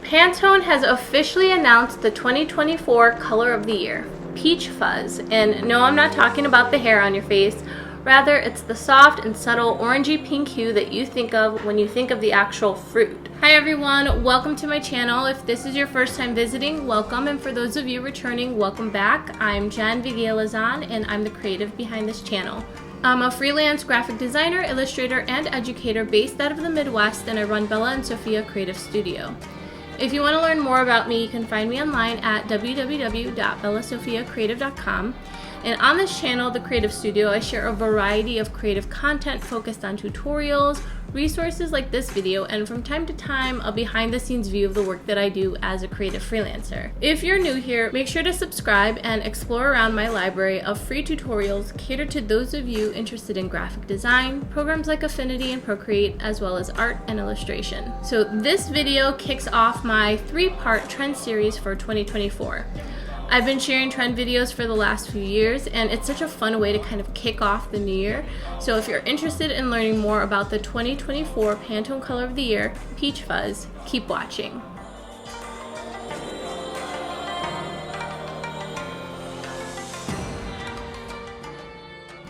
Pantone has officially announced the 2024 color of the year, Peach Fuzz. And no, I'm not talking about the hair on your face. Rather, it's the soft and subtle orangey pink hue that you think of when you think of the actual fruit. Hi everyone, welcome to my channel. If this is your first time visiting, welcome. And for those of you returning, welcome back. I'm Veguilla-Lezan and I'm the creative behind this channel. I'm a freelance graphic designer, illustrator, and educator based out of the Midwest, and I run Bella and Sophia Creative Studio. If you want to learn more about me, you can find me online at www.bellasophiacreative.com. And on this channel, The Creative Studio, I share a variety of creative content focused on tutorials, resources like this video, and from time to time, a behind-the-scenes view of the work that I do as a creative freelancer. If you're new here, make sure to subscribe and explore around my library of free tutorials catered to those of you interested in graphic design, programs like Affinity and Procreate, as well as art and illustration. So this video kicks off my three-part trend series for 2024. I've been sharing trend videos for the last few years, and it's such a fun way to kind of kick off the new year. So if you're interested in learning more about the 2024 Pantone color of the year, Peach Fuzz, keep watching.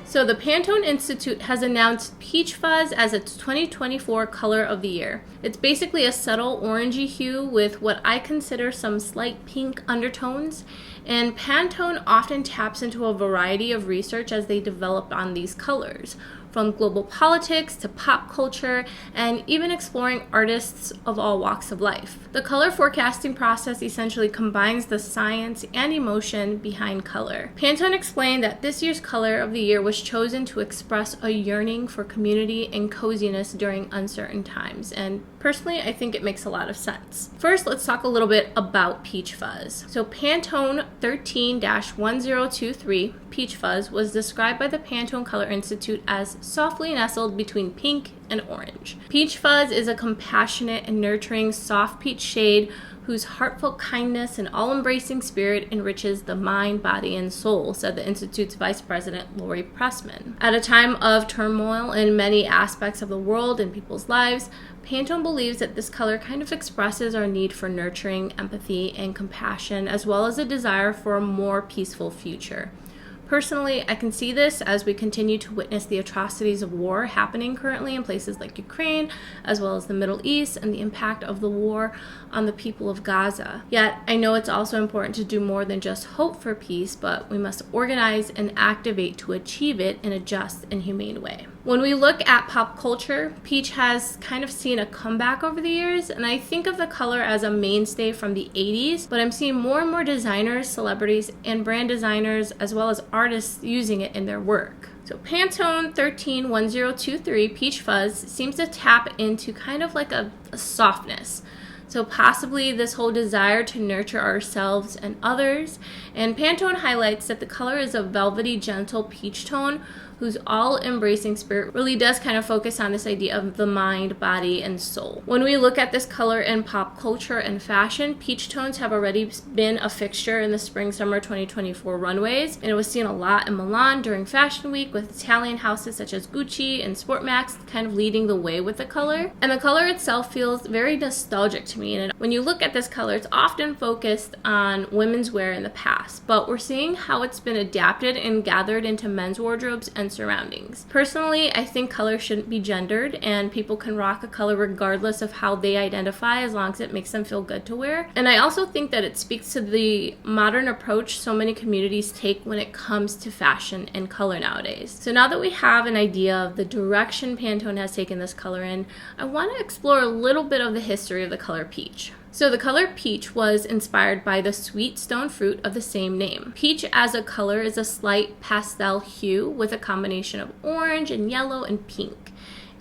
So the Pantone Institute has announced Peach Fuzz as its 2024 color of the year. It's basically a subtle orangey hue with what I consider some slight pink undertones, and Pantone often taps into a variety of research as they develop on these colors, from global politics to pop culture, and even exploring artists of all walks of life. The color forecasting process essentially combines the science and emotion behind color. Pantone explained that this year's color of the year was chosen to express a yearning for community and coziness during uncertain times, and personally, I think it makes a lot of sense. First, let's talk a little bit about Peach Fuzz. So Pantone 13-1023 Peach Fuzz was described by the Pantone Color Institute as softly nestled between pink and orange. Peach Fuzz is a compassionate and nurturing soft peach shade whose heartfelt kindness and all-embracing spirit enriches the mind, body, and soul, said the Institute's Vice President, Lori Pressman. At a time of turmoil in many aspects of the world and people's lives, Pantone believes that this color kind of expresses our need for nurturing, empathy, and compassion, as well as a desire for a more peaceful future. Personally, I can see this as we continue to witness the atrocities of war happening currently in places like Ukraine, as well as the Middle East, and the impact of the war on the people of Gaza. Yet, I know it's also important to do more than just hope for peace, but we must organize and activate to achieve it in a just and humane way. When we look at pop culture, peach has kind of seen a comeback over the years, and I think of the color as a mainstay from the 80s, but I'm seeing more and more designers, celebrities, and brand designers, as well as artists using it in their work. So Pantone 13-1023 Peach Fuzz seems to tap into kind of like a softness. So possibly this whole desire to nurture ourselves and others. And Pantone highlights that the color is a velvety, gentle peach tone whose all-embracing spirit really does kind of focus on this idea of the mind, body, and soul. When we look at this color in pop culture and fashion, peach tones have already been a fixture in the spring-summer 2024 runways, and it was seen a lot in Milan during Fashion Week, with Italian houses such as Gucci and Sportmax kind of leading the way with the color. And the color itself feels very nostalgic to me, and when you look at this color, it's often focused on women's wear in the past, but we're seeing how it's been adapted and gathered into men's wardrobes and surroundings. Personally, I think color shouldn't be gendered, and people can rock a color regardless of how they identify, as long as it makes them feel good to wear. And I also think that it speaks to the modern approach so many communities take when it comes to fashion and color nowadays. So now that we have an idea of the direction Pantone has taken this color in, I want to explore a little bit of the history of the color peach. So the color peach was inspired by the sweet stone fruit of the same name. Peach as a color is a slight pastel hue with a combination of orange and yellow and pink.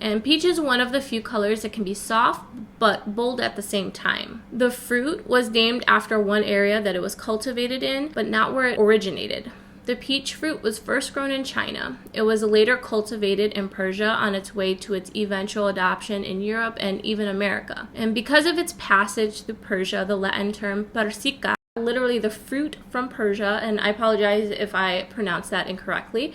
And peach is one of the few colors that can be soft but bold at the same time. The fruit was named after one area that it was cultivated in, but not where it originated. The peach fruit was first grown in China. It was later cultivated in Persia on its way to its eventual adoption in Europe and even America. And because of its passage through Persia, the Latin term persica, literally the fruit from Persia, and I apologize if I pronounce that incorrectly,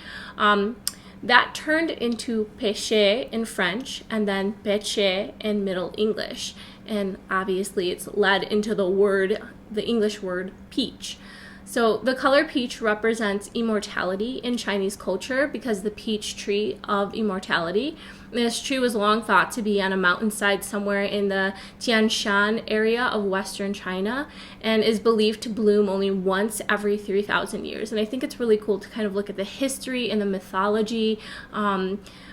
That turned into péché in French and then péché in Middle English. And obviously it's led into the English word peach. So the color peach represents immortality in Chinese culture because the peach tree of immortality. This tree was long thought to be on a mountainside somewhere in the Tian Shan area of western China and is believed to bloom only once every 3,000 years. And I think it's really cool to kind of look at the history and the mythology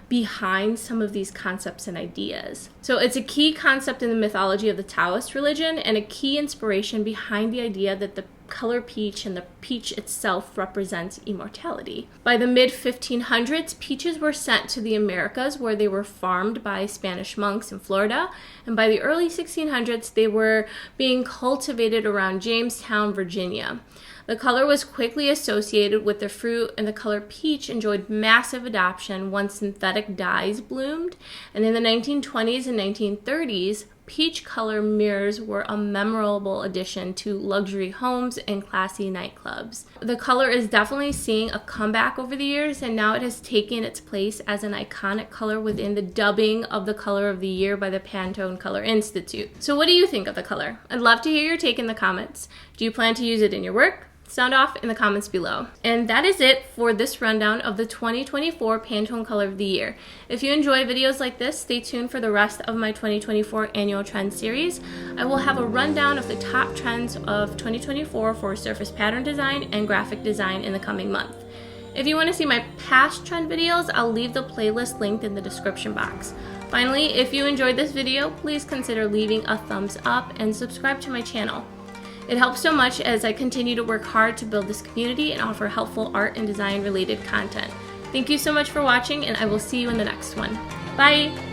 behind some of these concepts and ideas. So it's a key concept in the mythology of the Taoist religion and a key inspiration behind the idea that the color peach and the peach itself represents immortality. By the mid-1500s, peaches were sent to the Americas where they were farmed by Spanish monks in Florida, and by the early 1600s, they were being cultivated around Jamestown, Virginia. The color was quickly associated with the fruit, and the color peach enjoyed massive adoption once synthetic dyes bloomed. And in the 1920s and 1930s, peach color mirrors were a memorable addition to luxury homes and classy nightclubs. The color is definitely seeing a comeback over the years, and now it has taken its place as an iconic color within the dubbing of the color of the year by the Pantone Color Institute. So what do you think of the color? I'd love to hear your take in the comments. Do you plan to use it in your work? Sound off in the comments below. And that is it for this rundown of the 2024 Pantone Color of the Year. If you enjoy videos like this, stay tuned for the rest of my 2024 annual trend series. I will have a rundown of the top trends of 2024 for surface pattern design and graphic design in the coming month. If you want to see my past trend videos, I'll leave the playlist linked in the description box. Finally, if you enjoyed this video, please consider leaving a thumbs up and subscribe to my channel. It helps so much as I continue to work hard to build this community and offer helpful art and design related content. Thank you so much for watching, and I will see you in the next one. Bye!